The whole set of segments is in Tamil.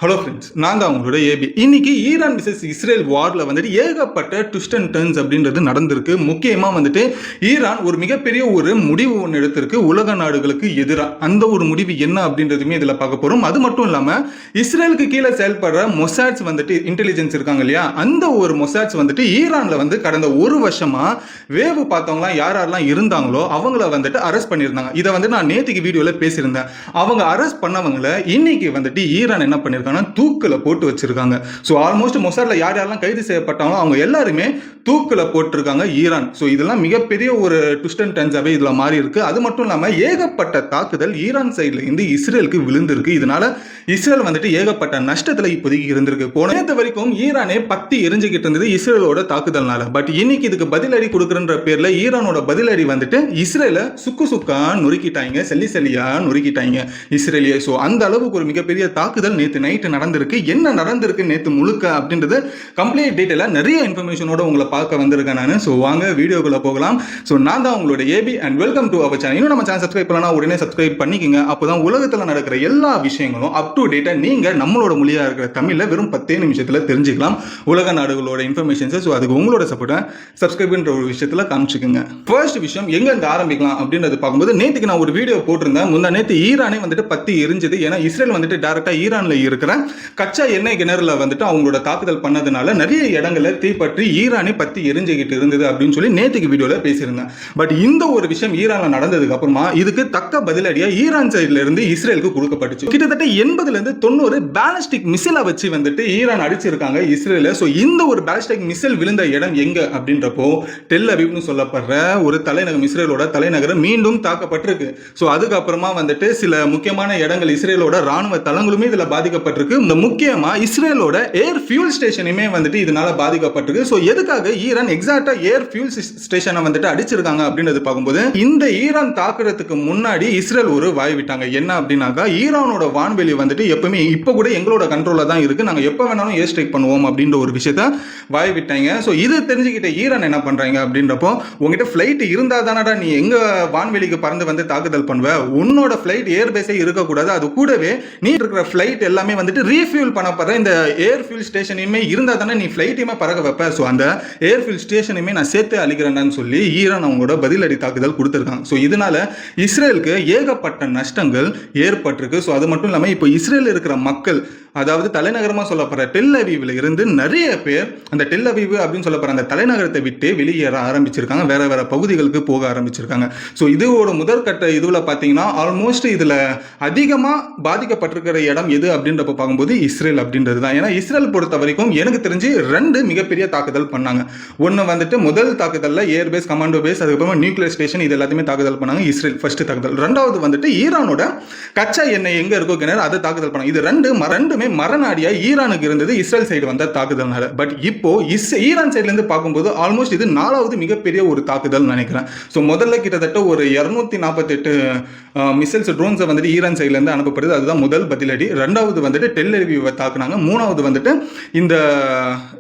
ஹலோ ஃப்ரெண்ட்ஸ், நான் தான் உங்களோட ஏபி. இன்னைக்கு ஈரான் விசஸ் இஸ்ரேல் வாரில் வந்துட்டு ஏகப்பட்ட ட்விஸ்ட் அண்ட் டர்ன்ஸ் அப்படின்றது நடந்திருக்கு. முக்கியமாக வந்துட்டு ஈரான் ஒரு மிகப்பெரிய ஒரு முடிவு ஒன்று எடுத்திருக்கு உலக நாடுகளுக்கு எதிராக. அந்த ஒரு முடிவு என்ன அப்படின்றதுமே இதில் பார்க்க போகிறோம். அது மட்டும் இல்லாமல் இஸ்ரேலுக்கு கீழே செயல்படுற மொசாட்ஸ் வந்துட்டு இன்டெலிஜென்ஸ் இருக்காங்க இல்லையா, அந்த ஒரு மொசாட்ஸ் வந்துட்டு ஈரானில் வந்து கடந்த ஒரு வருஷமாக வேவு பார்த்தவங்களாம் யாரெல்லாம் இருந்தாங்களோ அவங்கள வந்துட்டு அரெஸ்ட் பண்ணியிருந்தாங்க. இதை வந்து நான் நேற்றுக்கு வீடியோவில் பேசியிருந்தேன். அவங்க அரெஸ்ட் பண்ணவங்களை இன்னைக்கு வந்துட்டு ஈரான் என்ன பண்ணியிருக்காங்க, தூக்குல போட்டு வச்சிருக்காங்க. ஸோ ஆல்மோஸ்ட் மொசாட்ல யார் யாரெல்லாம் கைது செய்யப்பட்டாங்களோ அவங்க எல்லாருமே தூக்குல போட்டிருக்காங்க ஈரான். ஸோ இதெல்லாம் மிகப்பெரிய ஒரு ட்விஸ்ட் அண்ட் டர்ன்ஸாவே இதுல மாறி இருக்கு. அது மட்டும் இல்லாமல் ஏகப்பட்ட தாக்குதல் ஈரான் சைட்ல இருந்து இஸ்ரேலுக்கு விழுந்திருக்கு. இதனால இஸ்ரேல் வந்துட்டு ஏகப்பட்ட நஷ்டத்துல இப்போதைக்கு இருந்திருக்கு. போன நேற்று வரைக்கும் ஈரானே பத்தி எரிஞ்சுக்கிட்டு இருந்தது இஸ்ரேலோட தாக்குதல்னால. பட் இன்னைக்கு இதுக்கு பதிலடி கொடுக்குறன்ற பேர்ல ஈரானோட பதிலடி வந்துட்டு இஸ்ரேலை சுக்கு சுக்கா நொறுக்கிட்டாங்க, செல்லி செல்லியா நொறுக்கிட்டாங்க இஸ்ரேலிய. ஸோ அந்த அளவுக்கு ஒரு மிகப்பெரிய தாக்குதல் நேற்று நைட்டு நடந்திருக்கு. என்ன நடந்திருக்கு நேற்று முழுக்க அப்படின்றது கம்ப்ளீட் டீட்டெயிலாக நிறைய இன்ஃபர்மேஷனோட உங்களை பார்க்க வந்திருக்கேன் நான். ஸோ வாங்க வீடியோக்குள்ள போகலாம். ஸோ நான் தான் உங்களோட AB and welcome to our channel. இன்னும் நம்ம சேனல் சப்ஸ்கிரைப் பண்ணலாம், உடனே சப்ஸ்கிரைப் பண்ணிக்கோங்க. அப்போதான் உலகத்தில் நடக்கிற எல்லா விஷயங்களும் அப் டு டேட்டா நீங்க நம்மளோட மொழியா இருக்கிற தமிழ்ல வெறும் 10 நிமிஷத்துல தெரிஞ்சுக்கலாம் உலக நாடுகளோட இன்ஃபர்மேஷன்ஸ். ஸோ அதுக்கு உங்களோட சப்போர்ட்டை சப்ஸ்கிரைப்ன்ற ஒரு விஷயத்துல காமிச்சுக்குங்க. ஃபர்ஸ்ட் விஷயம் எங்க இருந்து ஆரம்பிக்கலாம் அப்படின்றது பார்க்கும்போது, நேற்றுக்கு நான் ஒரு வீடியோ போட்டிருந்தேன். முந்தா நேற்று ஈரானே வந்துட்டு பத்தி எரிஞ்சது. ஏன்னா இஸ்ரேல் வந்துட்டு டைரக்டா ஈரான்ல இருக்கிற கச்சா எண்ணெய் கிணறுல வந்துட்டு அவங்களோட தாக்குதல் பண்ணதுனால நிறைய இடங்கள்ல தீப்பற்றி ஈரானே பத்தி எரிஞ்சுக்கிட்டு இருந்தது அப்படின்னு சொல்லி நேற்றுக்கு வீடியோல பேசியிருந்தேன். பட் இந்த ஒரு விஷயம் ஈரான்ல நடந்ததுக்கு அப்புறமா இதுக்கு தக்க பதிலடியா ஈரான் சைட்ல இருந்து இஸ்ரேலுக்கு கொடுக்கப்பட்டுச்சு. கிட்டத்தட்ட 80 இருந்து 90 பாலிஸ்டிக் மிசைலை வச்சு வந்துட்டு ஈரான் அடிச்சிருக்காங்க இஸ்ரேல. ஸோ இந்த ஒரு பாலிஸ்டிக் மிசைல் விழுந்த இடம் எங்க அப்படின்றப்போ டெல் அவீவ்னு சொல்லப்படுற ஒரு தலைநகரம், இஸ்ரேலோட தலைநகரம் மீண்டும் தாக்கப்பட்டிருக்கு. ஸோ அதுக்கப்புறமா வந்துட்டு சில முக்கியமான இடங்கள் இஸ்ரேலோட ராணுவ தளங்களுமே இதுல பாதிக்கப்பட்டிருக்கு. இந்த முக்கியமா இஸ்ரேலோட ஏர் ஃபியூல் ஸ்டேஷனுமே வந்துட்டு இதனால பாதிக்கப்பட்டிருக்கு. ஸோ எதுக்காக ஈரான் எக்ஸாக்டா ஏர் ஃபியூல் ஸ்டேஷனை வந்துட்டு அடிச்சிருக்காங்க அப்படின்றது பார்க்கும்போது, இந்த ஈரான் தாக்குறதுக்கு முன்னாடி இஸ்ரேல் ஒரு வாய் விட்டாங்க. என்ன அப்படின்னாக்கா, ஈரானோட வான்வெளி வந்துட்டு எப்பவுமே இப்போ கூட எங்களோட கண்ட்ரோல்ல தான் இருக்கு, நாங்கள் எப்போ வேணாலும் ஏர் ஸ்ட்ரைக் பண்ணுவோம் அப்படின்ற ஒரு விஷயத்த வாய் விட்டாங்க. ஸோ இது தெரிஞ்சுக்கிட்ட ஈரான் என்ன பண்றாங்க அப்படின்றப்போ, உங்ககிட்ட ஃபிளைட் இருந்தா தானடா நீ எங்க வான்வெளிக்கு பறந்து வந்து தாக்குதல் பண்ணுவ, உன்னோட ஃபிளைட் ஏர் பேஸே இருக்கக்கூடாது, அது கூடவே நீ இருக்கிற ஃபிளைட் எல்லாமே வந்துட்டு ரீஃபியூல் பண்ணப்படுற இந்த ஏர் ஃபியூல் ஸ்டேஷனையுமே இருந்தா தானே நீ ஃபிளைட்டையுமே பறக்க வைப்ப. ஸோ அந்த ஏர் ஃபியூல் ஸ்டேஷனையுமே நான் சேர்த்து அழிக்கிறேன்னு சொல்லி ஈரான் அவங்களோட பதிலடி தாக்குதல் கொடுத்துருக்காங்க. ஸோ இதனால இஸ்ரேலுக்கு ஏகப்பட்ட நஷ்டங்கள் ஏற்பட்டிருக்கு. ஸோ அது மட்டும் இல்லாமல் இப்போ இஸ்ரேல் இருக்கிற மக்கள், அதாவது தலைநகரமாக சொல்லப்படுற டெல் அவீவ்ல இருந்து நிறைய பேர் அந்த டெல் அவீவ் அப்படின்னு சொல்லப்படுற அந்த தலைநகரத்தை விட்டு வெளியேற ஆரம்பிச்சிருக்காங்க, வேற வேற பகுதிகளுக்கு போக ஆரம்பிச்சிருக்காங்க. ஸோ இது ஒரு முதற்கட்ட இதுல பார்த்தீங்கன்னா ஆல்மோஸ்ட் இதுல அதிகமாக பாதிக்கப்பட்டிருக்கிற இடம் எது அப்படின்றப்ப பார்க்கும்போது இஸ்ரேல் அப்படின்றது தான். ஏன்னா இஸ்ரேல் பொறுத்த வரைக்கும் எனக்கு தெரிஞ்சு 2 மிகப்பெரிய தாக்குதல் பண்ணாங்க. ஒன்று வந்துட்டு முதல் தாக்குதலில் ஏர் பேஸ், கமாண்டோ பேஸ், அதுக்கப்புறமா நியூக்ளியர் ஸ்டேஷன், இது எல்லாத்தையுமே தாக்குதல் பண்ணாங்க இஸ்ரேல் ஃபர்ஸ்ட் தாக்குதல். ரெண்டாவது வந்துட்டு ஈரானோட கச்சா எண்ணெய் எங்க இருக்கோ கிணறு அதை தாக்குதல் பண்ணாங்க. இது ரெண்டுமே மரநாடியா ஈரானுக்கு இருந்தது இஸ்ரேல் சைடு வந்த தாக்குதல்னால. பட் இப்போ ஈரான் சைட்ல இருந்து பார்க்கும்போது ஆல்மோஸ்ட் இது 4வது மிகப்பெரிய ஒரு தாக்குதல் நினைக்கிறேன். ஸோ முதல்ல கிட்டத்தட்ட ஒரு 248 மிசைல்ஸ், ட்ரோன்ஸை வந்துட்டு ஈரான் சைட்ல இருந்து அனுப்பப்படுது. அதுதான் முதல் பதிலடி. ரெண்டாவது வந்துட்டு டெல் அவீவை தாக்குனாங்க. மூணாவது வந்துட்டு இந்த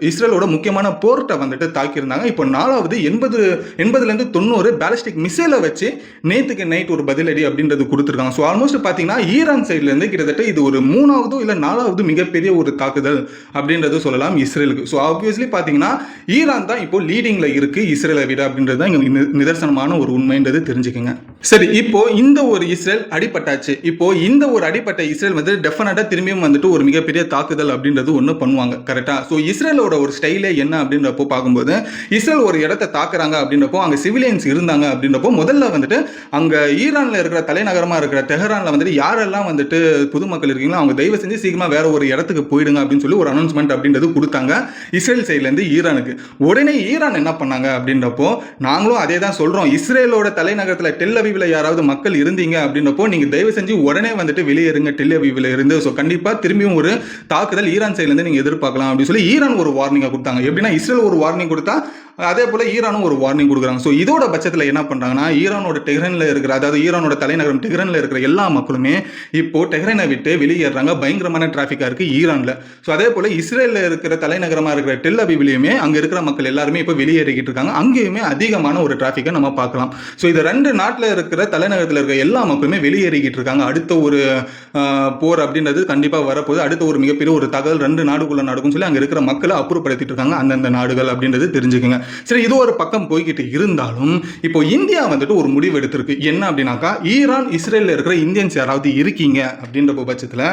இஸ்ரேலோட முக்கியமான போர்ட்டை வந்துட்டு தாக்கியிருந்தாங்க. இப்போ 4வது 80 90 பாலிஸ்டிக் மிசைலை வச்சு நேற்றுக்கு நைட் ஒரு பதிலடி அப்படின்றது கொடுத்துருக்காங்க. ஸோ ஆல்மோஸ்ட் பார்த்தீங்கன்னா ஈரான் சைட்ல இருந்து கிட்டத்தட்ட இது ஒரு 3வது இல்லை 4வது மிகப்பெரிய ஒரு தாக்குதல் அப்படின்றது சொல்லலாம் இஸ்ரேலுக்கு. ஸோ ஆப்வியஸ்லி பார்த்தீங்கன்னா ஈரான் தான் இப்போ லீடிங்ல இருக்கு இஸ்ரேலை விட அப்படின்றது தான் இங்க நிதர்சனமான ஒரு உண்மைன்றது தெரிஞ்சுக்கங்க. சரி, இப்போ இந்த ஒரு இஸ்ரேல் அடிபட்டாச்சு. இப்போ இந்த ஒரு அடிப்பட்ட இஸ்ரேல் வந்து டெஃபினட்டா திரும்பியும் வந்துட்டு ஒரு மிகப்பெரிய தாக்குதல் அப்படின்றது ஒன்று பண்ணுவாங்க, கரெக்டா? ஸோ இஸ்ரேலோட ஒரு ஸ்டைலே என்ன அப்படின்றப்போ பார்க்கும்போது, இஸ்ரேல் ஒரு இடத்தை தாக்குறாங்க அப்படின்றப்போ அங்கே சிவிலியன்ஸ் இருந்தாங்க அப்படின்றப்போ முதல்ல வந்துட்டு அங்க ஈரான்ல இருக்கிற தலைநகரமா இருக்கிற தெஹரான்ல வந்துட்டு யாரெல்லாம் வந்துட்டு பொதுமக்கள் இருக்கீங்களோ அவங்க தயவு செஞ்சு சீக்கிரமா வேற ஒரு இடத்துக்கு போயிடுங்க அப்படின்னு சொல்லி ஒரு அனௌன்ஸ்மெண்ட் அப்படின்றது கொடுத்தாங்க இஸ்ரேல் சைட்ல இருந்து ஈரானுக்கு. உடனே ஈரான் என்ன பண்ணாங்க அப்படின்றப்போ, நாங்களும் அதே தான் சொல்றோம், இஸ்ரேலோட தலைநகரத்தில் டெல் அவீவ்ல யாராவது மக்கள் இருந்தீங்க அப்படின்றப்போ நீங்க தயவு செஞ்சு உடனே வந்துட்டு வெளியேறுங்க டெல் அவீவ்ல இருந்து. ஸோ கண்டிப்பா திரும்பியும் ஒரு தாக்குதல் ஈரான் சைட்ல இருந்து நீங்க எதிர்பார்க்கலாம் அப்படின்னு சொல்லி ஈரான் ஒரு வார்னிங்கா கொடுத்தாங்க. எப்படின்னா இஸ்ரேல் ஒரு வார்னிங் கொடுத்தா அதே போல ஈரானும் ஒரு வார்னிங் கொடுக்குறாங்க. ஸோ இதோட பட்சத்தில் என்ன பண்றாங்கன்னா, ஈரானோட டெஹ்ரான்ல இருக்கிற, அதாவது ஈரானோட தலைநகரம் டெஹ்ரான்ல இருக்கிற எல்லா மக்களுமே இப்போ டெஹ்ரானை விட்டு வெளியேறாங்க. பயங்கரமான டிராஃபிக்கா இருக்கு ஈரான்ல. ஸோ அதே போல இஸ்ரேல்ல இருக்கிற தலைநகரமா இருக்கிற டெல் அவீவ்லயுமே அங்க இருக்கிற மக்கள் எல்லாருமே இப்போ வெளியேறிக்கிட்டு இருக்காங்க. அங்கேயுமே அதிகமான ஒரு டிராஃபிக்கை நம்ம பார்க்கலாம். ஸோ இது 2 நாட்டில் இருக்கிற தலைநகரத்தில் இருக்கிற எல்லா மக்களுமே வெளியேறிக்கிட்டு இருக்காங்க. அடுத்த ஒரு போர் அப்படின்றது கண்டிப்பாக வரப்போகுது. அடுத்த ஒரு மிகப்பெரிய ஒரு தகவல் 2 நாடுக்குள்ள நடக்கும்னு சொல்லி அங்கே இருக்கிற மக்களை அப்புறப்படுத்திட்டு இருக்காங்க அந்தந்த நாடுகள் அப்படின்றது தெரிஞ்சுக்கோங்க. சரி, இது ஒரு பக்கம் போய்கிட்டு இருந்தாலும் இப்போ இந்தியா வந்துட்டு ஒரு முடிவு எடுத்திருக்கு. என்ன அப்படின்னாக்கா, ஈரான் இஸ்ரேலில் இருக்கிற இந்தியன்ஸ் யாராவது இருக்கீங்க அப்படின்ற பட்சத்தில்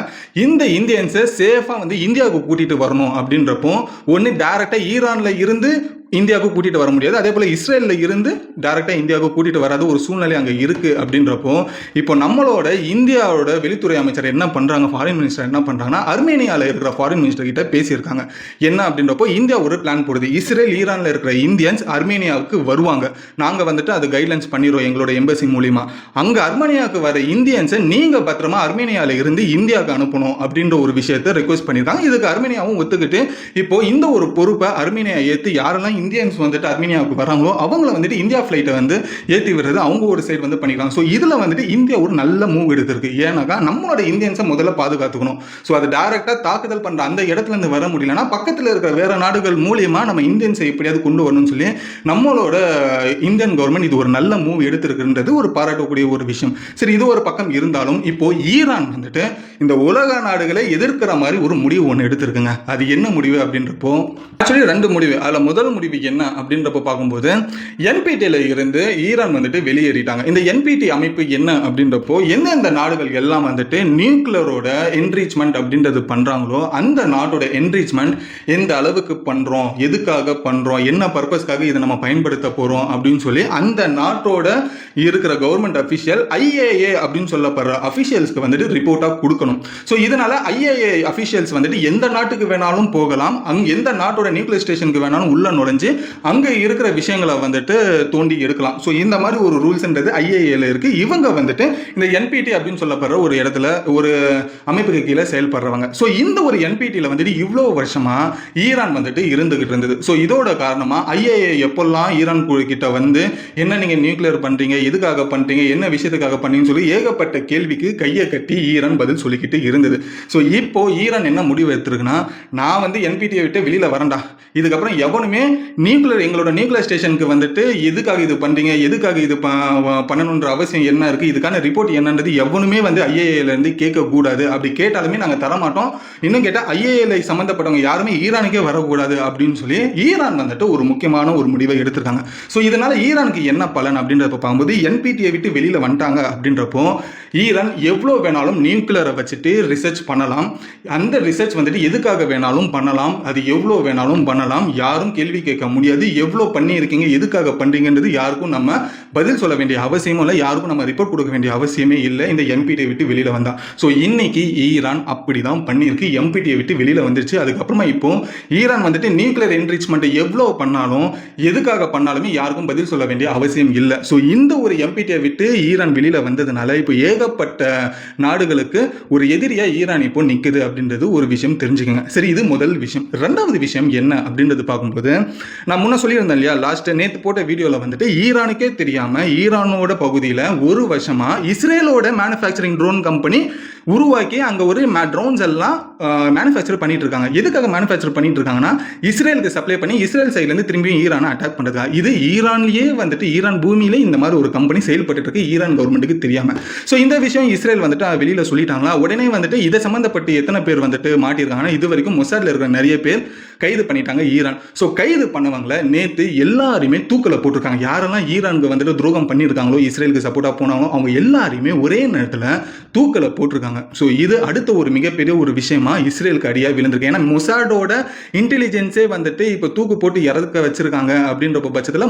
இந்த இந்தியன்ஸை சேஃபாக வந்து இந்தியாவுக்கு கூட்டிட்டு வரணும் அப்படின்றப்போ ஒன்று டைரக்டாக ஈரானில் இருந்து இந்தியாவுக்கு கூட்டிகிட்டு வர முடியாது, அதே போல் இஸ்ரேலில் இருந்து டைரெக்டாக இந்தியாவுக்கு கூட்டிகிட்டு வராத ஒரு சூழ்நிலை அங்கே இருக்குது. அப்படின்றப்போ இப்போ நம்மளோட இந்தியாவோட வெளித்துறை அமைச்சர் என்ன பண்ணுறாங்க, ஃபாரின் மினிஸ்டர் என்ன பண்ணுறாங்கன்னா, அர்மேனியாவில் இருக்கிற ஃபாரின் மினிஸ்டர் கிட்ட பேசியிருக்காங்க. என்ன அப்படின்றப்போ இந்தியா ஒரு பிளான் போடுது, இஸ்ரேல் ஈரானில் இருக்கிற இந்தியன்ஸ் அர்மேனியாவுக்கு வருவாங்க, நாங்கள் வந்துட்டு அது கைட்லைன்ஸ் பண்ணிடுவோம் எங்களோட எம்பசி மூலிமா. அங்கே அர்மேனியாவுக்கு வர இந்தியன்ஸை நீங்கள் பத்திரமா அர்மேனியாவில் இருந்து இந்தியாவுக்கு அனுப்பணும் அப்படின்ற ஒரு விஷயத்தை ரெக்வஸ்ட் பண்ணியிருக்காங்க. இதுக்கு அர்மேனியாவும் ஒத்துக்கிட்டு இப்போ இந்த ஒரு பொறுப்பை அர்மேனியா ஏற்று யாரெல்லாம் இந்தியன்ஸ் வந்துட்டு அர்மேனியாவுக்கு வராங்களோ அவங்கள வந்துட்டு இந்தியா ஃப்ளைட்டை வந்து ஏற்றி விடுறது அவங்க ஒரு சைடு வந்து பண்ணிக்கலாம். ஸோ இதில் வந்துட்டு இந்தியா ஒரு நல்ல மூவ் எடுத்திருக்கு. ஏன்னாக்கா நம்மளோட இந்தியன்ஸை முதல்ல பாதுகாத்துக்கணும். ஸோ அது டைரெக்டாக தாக்குதல் பண்ணுற அந்த இடத்துல இருந்து வர முடியலன்னா பக்கத்தில் இருக்கிற வேற நாடுகள் மூலியமாக நம்ம இந்தியன்ஸை எப்படியாவது கொண்டு வரணும்னு சொல்லி நம்மளோட இந்தியன் கவர்மெண்ட் இது ஒரு நல்ல மூவ் எடுத்திருக்குன்றது ஒரு பாராட்டக்கூடிய ஒரு விஷயம். சரி, இது ஒரு பக்கம் இருந்தாலும் இப்போ ஈரான் வந்துட்டு இந்த உலக நாடுகளை எதிர்க்கிற மாதிரி ஒரு முடிவு ஒன்று எடுத்திருக்குங்க. அது என்ன முடிவு அப்படின்றப்போ ஆக்சுவலி 2 முடிவு. அதில் முதல் முடிவு என்ன அப்படின்றப்ப பார்க்கும்போது என்பிடியில் இருந்து ஈரான் வந்துட்டு வெளியேறிட்டாங்க. இந்த என்பிடி அமைப்பு என்ன அப்படின்றப்போ எந்தெந்த நாடுகள் எல்லாம் வந்துட்டு நியூக்ளியரோட என்ரிச்மெண்ட் அப்படின்றது பண்றாங்களோ அந்த நாட்டோட என்ரிச்மெண்ட் எந்த அளவுக்கு பண்றோம், எதுக்காக பண்றோம், என்ன பர்பஸ்க்காக இதை நம்ம பயன்படுத்த போறோம் அப்படின்னு சொல்லி அந்த நாட்டோட இருக்கிற கவர்மெண்ட் அபிஷியல் ஐஏஏ அப்படின்னு சொல்லப்படுற அபிஷியல்ஸ்க்கு வந்துட்டு ரிப்போர்ட்டா கொடுக்கணும். ஸோ இதனால ஐஏஏ அபிஷியல்ஸ் வந்துட்டு எந்த நாட்டுக்கு வேணாலும் போகலாம், அங்க எந்த நாட்டோட நியூக்ளியர் ஸ்டேஷனுக்கு வேணாலும் உள்ள நுழைஞ்சு அங்கே இருக்கிற விஷயங்களை வந்துட்டு தோண்டி எடுக்கலாம். ஸோ இந்த மாதிரி ஒரு ரூல்ஸ்ன்றது ஐஏஏல இருக்கு. இவங்க வந்துட்டு இந்த என்பிடி அப்படின்னு சொல்லப்படுற ஒரு இடத்துல ஒரு அமைப்புக்கு கீழே செயல்படுறவங்க. ஸோ இந்த ஒரு என்பிடியில் வந்துட்டு இவ்வளோ வருஷமா ஈரான் வந்துட்டு இருந்துகிட்டு இருந்தது. ஸோ இதோட காரணமா ஐஏஏ எப்பெல்லாம் ஈரான் கிட்ட வந்து என்ன நீங்க நியூக்ளியர் பண்றீங்க, எதுக்காக பண்றீங்க, என்ன விஷயத்துக்காக பண்ணீங்கன்னு சொல்லி ஏகப்பட்ட கேள்விக்கு கையை கட்டி ஈரான் பதில் சொல்லிக்கிட்டு இருந்தது. ஸோ இப்போ ஈரான் என்ன முடிவு எடுத்திருக்குன்னா, நான் வந்து என்பிடியை விட்டு வெளியில வரேன்டா, இதுக்கப்புறம் எவனுமே எங்களோட நியூக்ளியர் ஸ்டேஷனுக்கு வந்துட்டு எதுக்காக இது பண்றீங்க, எதுக்காக இது பண்ணணுன்ற அவசியம் என்ன இருக்கு, இதுக்கான ரிப்போர்ட் என்னன்றது எவனுமே வந்து ஐஏஏல இருந்து கேட்க கூடாது, அப்படி கேட்டாலுமே நாங்க தரமாட்டோம், இன்னும் கேட்டா ஐஏஏல சம்பந்தப்பட்டவங்க யாருமே ஈரானுக்கே வரக்கூடாது அப்படின்னு சொல்லி ஈரான் வந்துட்டு ஒரு முக்கியமான ஒரு முடிவை எடுத்திருக்காங்க. ஸோ இதனால ஈரானுக்கு என்ன பலன் அப்படின்றத பார்க்கும்போது என்பிடியை விட்டு வெளியில வந்துட்டாங்க அப்படின்றப்போ ஈரான் எவ்வளோ வேணாலும் நியூக்ளியரை வச்சுட்டு ரிசர்ச் பண்ணலாம், அந்த ரிசர்ச் வந்துட்டு எதுக்காக வேணாலும் பண்ணலாம், அது எவ்வளோ வேணாலும் பண்ணலாம், யாரும் கேள்வி கேட்க முடியாது, எவ்வளோ பண்ணியிருக்கீங்க, எதுக்காக பண்ணுறீங்கன்றது யாருக்கும் நம்ம பதில் சொல்ல வேண்டிய அவசியமும் இல்லை, யாருக்கும் நம்ம ரிப்போர்ட் கொடுக்க வேண்டிய அவசியமே இல்லை இந்த என்பிடியை விட்டு வெளியில் வந்தா. ஸோ இன்னைக்கு ஈரான் அப்படி தான் பண்ணியிருக்கு, என்பிடியை விட்டு வெளியில் வந்துருச்சு. அதுக்கப்புறமா இப்போ ஈரான் வந்துட்டு நியூக்ளியர் என்ரிச்மெண்ட் எவ்வளோ பண்ணாலும் எதுக்காக பண்ணாலுமே யாருக்கும் பதில் சொல்ல வேண்டிய அவசியம் இல்லை. ஸோ இந்த ஒரு என்பிடியை விட்டு ஈரான் வெளியில் வந்ததுனால இப்போ ஏகப்பட்ட நாடுகளுக்கு ஒரு எதிரியா ஈரான் இப்போ நிற்குது அப்படின்றது ஒரு விஷயம் தெரிஞ்சுக்கோங்க. சரி, இது முதல் விஷயம். 2வது விஷயம் என்ன அப்படின்றது பார்க்கும்போது நான் முன்ன சொல்லியிருந்தேன் இல்லையா, நேற்று போட்ட வீடியோவில் வந்துட்டு ஈரானுக்கே தெரியாம ஈரானோட பகுதியில் ஒரு வருஷமா இஸ்ரேலோட மேனுஃபேக்சரிங் ட்ரோன் கம்பெனி உருவாக்கி அங்கே ஒரு ட்ரோன்ஸ் எல்லாம் மேனுஃபேக்சர் பண்ணிட்டு இருக்காங்க. எதுக்காக மேனுஃபேக்சர் பண்ணிட்டு இருக்காங்கன்னா, இஸ்ரேலுக்கு சப்ளை பண்ணி இஸ்ரேல் சைட்லேருந்து திரும்பி ஈரானை அட்டாக் பண்ணுறதா. இது ஈரான்லேயே வந்துட்டு ஈரான் பூமியிலே இந்த மாதிரி ஒரு கம்பெனி செயல்பட்டு இருக்கு ஈரான் கவர்மெண்ட்டுக்கு தெரியாம. ஸோ இந்த விஷயம் இஸ்ரேல் வந்துட்டு வெளியில் சொல்லிட்டாங்களா, உடனே வந்துட்டு இதை சம்மந்தப்பட்டு எத்தனை பேர் வந்துட்டு மாட்டியிருக்காங்கன்னா, இது வரைக்கும் மொசாட்ல இருக்கிற நிறைய பேர் கைது பண்ணிட்டாங்க ஈரான். ஸோ கைது பண்ணவங்களை நேற்று எல்லாருமே தூக்கில் போட்டிருக்காங்க. யாரெல்லாம் ஈரானுக்கு வந்துட்டு துரோகம் பண்ணியிருக்காங்களோ, இஸ்ரேலுக்கு சப்போர்ட்டாக போனாங்களோ அவங்க எல்லாரையுமே ஒரே நேரத்தில் தூக்கில் போட்டிருக்காங்க. ஸோ இது அடுத்த ஒரு மிகப்பெரிய ஒரு விஷயமா இஸ்ரேலுக்கு அடியாக விழுந்திருக்கு. ஏன்னா மொசாடோட இன்டெலிஜென்ஸே வந்துட்டு இப்போ தூக்கு போட்டு இறக்க வச்சிருக்காங்க அப்படின்ற பட்சத்தில்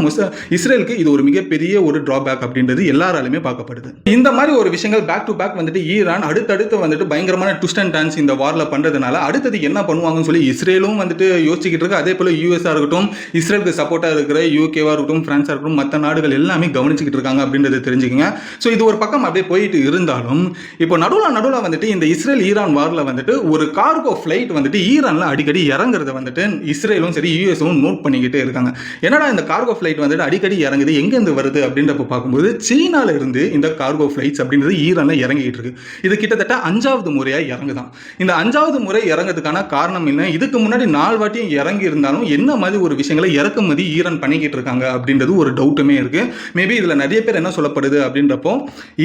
இஸ்ரேலுக்கு இது ஒரு மிகப்பெரிய ஒரு டிராபேக் அப்படின்றது எல்லாராலுமே பார்க்கப்படுது. இந்த மாதிரி ஒரு விஷயங்கள் பேக் டு பேக் வந்துட்டு ஈரான் அடுத்தடுத்து வந்துட்டு பயங்கரமான ட்விஸ்ட் அண்ட் டர்ன்ஸ் இந்த வார்ல பண்றதுனால அடுத்தது என்ன பண்ணுவாங்கன்னு சொல்லி இஸ்ரேலும் வந்துட்டு யோசிச்சுக்கிட்டு இருக்கு. அதே போல யூஎஸ்ஆ இருக்கட்டும், இஸ்ரேலுக்கு சப்போர்ட்டா இருக்கிற யூகேவா இருக்கட்டும், பிரான்ஸா இருக்கட்டும், மற்ற நாடுகள் எல்லாமே கவனிச்சுக்கிட்டு இருக்காங்க அப்படின்றது தெரிஞ்சுக்கங்க. ஸோ இது ஒரு பக்கம் அப்படியே போயிட்டு இருந்தாலும் இப்போ நடுவில் வந்துட்டு இந்த இஸ்ரேல் ஈரான் வார்ல வந்துட்டு ஒரு கார்கோ ஃபிளைட் வந்துட்டு ஈரான்ல அடிக்கடி இறங்குறத வந்துட்டு இஸ்ரேலும் சரி யூஎஸும் நோட் பண்ணிக்கிட்டே இருக்காங்க. என்னடா இந்த கார்கோ ஃபிளைட் வந்துட்டு அடிக்கடி இறங்குது, எங்கேருந்து வருது அப்படின்றப்ப பார்க்கும்போது சீனால இருந்து இந்த கார்கோ ஃபிளைட்ஸ் அப்படின்றது ஈரான்ல இறங்கிட்டு இருக்கு. இது கிட்டத்தட்ட 5வது முறையா இறங்குதான். இந்த 5வது முறை இறங்குறதுக்கான காரணம் என்ன, இதுக்கு முன்னாடி 4 வாட்டியும் இறங்கி இருந்தாலும் என்ன மாதிரி ஒரு விஷயங்களை இறக்குமதி ஈரான் பண்ணிக்கிட்டு இருக்காங்க அப்படின்றது ஒரு டவுட்டுமே இருக்கு. மேபி இதுல நிறைய பேர் என்ன சொல்லப்படுது அப்படின்றப்போ,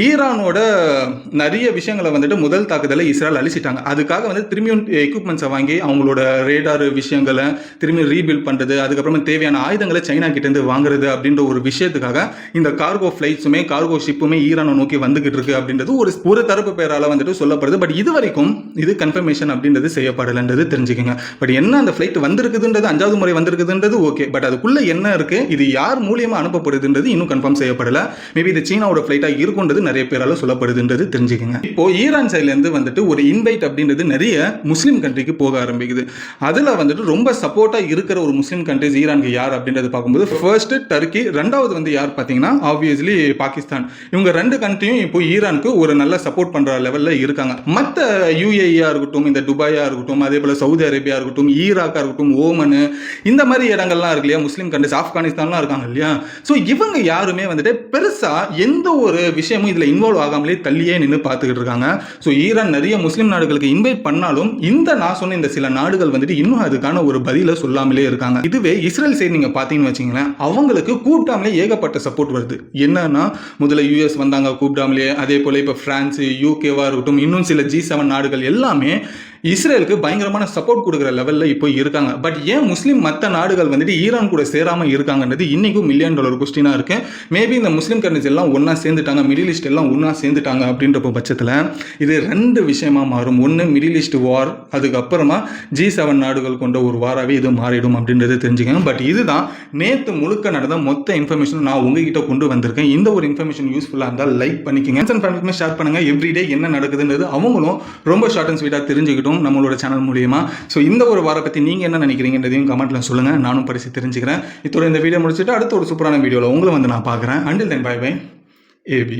ஈரானோட நிறைய விஷயங்களை வந்துட்டு முதல் தாக்குதலை இஸ்ரேல் அழிச்சிட்டாங்க. அதுக்காக வந்து திரும்பியும் எக்யூப்மெண்ட்ஸை வாங்கி அவங்களோட ரேடார் விஷயங்களை திரும்பி ரீபில்ட் பண்றது, அதுக்கப்புறமா தேவையான ஆயுதங்களை சைனா கிட்ட இருந்து வாங்குறது அப்படின்ற ஒரு விஷயத்துக்காக இந்த கார்கோ ஃபிளைட்ஸுமே கார்கோ ஷிப்புமே ஈரானை நோக்கி வந்துகிட்டு இருக்கு அப்படின்றது ஒரு தரப்பு பேரால வந்துட்டு சொல்லப்படுது. பட் இது வரைக்கும் இது கன்ஃபர்மேஷன் அப்படின்றது செய்யப்படலைன்றது தெரிஞ்சுக்கங்க. பட் என்ன அந்த ஃபிளைட் வந்திருக்குதுன்றது 5வது முறை வந்திருக்குதுன்றது ஓகே. பட் அதுக்குள்ள என்ன இருக்கு, இது யார் மூலியமா அனுப்பப்படுதுன்றது இன்னும் கன்ஃபார்ம் செய்யப்படல. மேபி இது சீனாவோட ஃபிளைட்டா இருக்குன்றது நிறைய பேரால சொல்லப்படுதுன்றது தெரிஞ்சுக்கங்க. இப்போ ஈரான் சைட்ல இருந்து வந்துட்டு ஒரு இன்வைட் அப்படின்றது நிறைய முஸ்லீம் கண்ட்ரிக்கு போக ஆரம்பிக்குது. அதுல வந்துட்டு ரொம்ப சப்போர்ட்டா இருக்கிற ஒரு முஸ்லீம் கண்ட்ரிஸ் ஈரானுக்கு யார் அப்படின்றது பார்க்கும்போது ஃபர்ஸ்ட் டர்க்கி, 2வது வந்து யார் பார்த்தீங்கன்னா ஆப்வியஸ்லி பாகிஸ்தான். இவங்க 2 கண்ட்ரியும் இப்போ ஈரானுக்கு ஒரு நல்ல சப்போர்ட் பண்ற லெவல்ல இருக்காங்க. மற்ற யுஏஇயா இருக்கட்டும், இந்த துபாயா இருக்கட்டும், அதே போல சவுதி அரேபியா இருக்கட்டும், ஈராக்கா இருக்கட்டும், ஓமன், இந்த மாதிரி இடங்கள்லாம் இருக்கு இல்லையா, முஸ்லீம் கண்ட்ரிஸ், ஆப்கானிஸ்தான்லாம் இருக்காங்க இல்லையா. ஸோ இவங்க யாருமே வந்துட்டு பெருசா எந்த ஒரு விஷயமும் இதுல இன்வால்வ் ஆகாமலே தள்ளியே நின்று பார்த்துக்கிட்டு இருக்காங்க. ஸோ ஈரான் நிறைய முஸ்லீம் நாடுகளுக்கு இன்வைட் பண்ணாலும் நான் சொன்ன இந்த சில நாடுகள் வந்துட்டு இன்னும் அதுக்கான ஒரு பதில சொல்லாமலே இருக்காங்க. இதுவே இஸ்ரேல் சைடு நீங்க பாத்தீங்கன்னு வச்சீங்களேன், அவங்களுக்கு கூப்பிட்டாமலே ஏகப்பட்ட சப்போர்ட் வருது. என்னன்னா முதல்ல யூஎஸ் வந்தாங்க கூப்பிட்டாமலே, அதே போல இப்ப பிரான்ஸ், யூகேவா இருக்கட்டும், இன்னும் சில G7 நாடுகள் எல்லாமே இஸ்ரேலுக்கு பயங்கரமான சப்போர்ட் கொடுக்குற லெவலில் இப்போ இருக்காங்க. பட் ஏன் முஸ்லீம் மற்ற நாடுகள் வந்துட்டு ஈரான் கூட சேராமல் இருக்காங்கன்றது இன்னைக்கும் $1 மில்லியன் கொஸ்டினாக இருக்கு. மேபி இந்த முஸ்லீம் கண்ட்ரிஸ் எல்லாம் ஒன்றா சேர்ந்துட்டாங்க, மிடில் ஈஸ்ட் எல்லாம் ஒன்றா சேர்ந்துட்டாங்க அப்படின்ற பட்சத்தில் இது 2 விஷயமா மாறும். ஒன்று மிடில் ஈஸ்ட் வார், அதுக்கப்புறமா G7 நாடுகள் கொண்ட ஒரு வாராகவே இது மாறிடும் அப்படின்றது தெரிஞ்சுக்கங்க. பட் இதுதான் நேற்று முழுக்க நடந்த மொத்த இன்ஃபர்மேஷன் நான் உங்ககிட்ட கொண்டு வந்திருக்கேன். இந்த ஒரு இன்ஃபர்மேஷன் யூஸ்ஃபுல்லாக இருந்தால் லைக் பண்ணிக்கங்க, ஷேர் பண்ணுங்க. எவ்ரிடே என்ன நடக்குதுன்றது அவங்களும் ரொம்ப ஷார்ட் அண்ட் ஸ்வீட்டாக தெரிஞ்சுக்கிட்டும் நம்மளோட சேனல் மூலியமா. ஸோ இந்த ஒரு வார பற்றி நீங்கள் என்ன நினைக்கிறீங்கன்றதையும் கமெண்ட்ல சொல்லுங்கள், நானும் படித்து தெரிஞ்சுக்கிறேன். இதோட இந்த வீடியோ முடிச்சுட்டு அடுத்த ஒரு சூப்பரான வீடியோவில் உங்களை வந்து நான் பார்க்குறேன். Until then bye bye AB.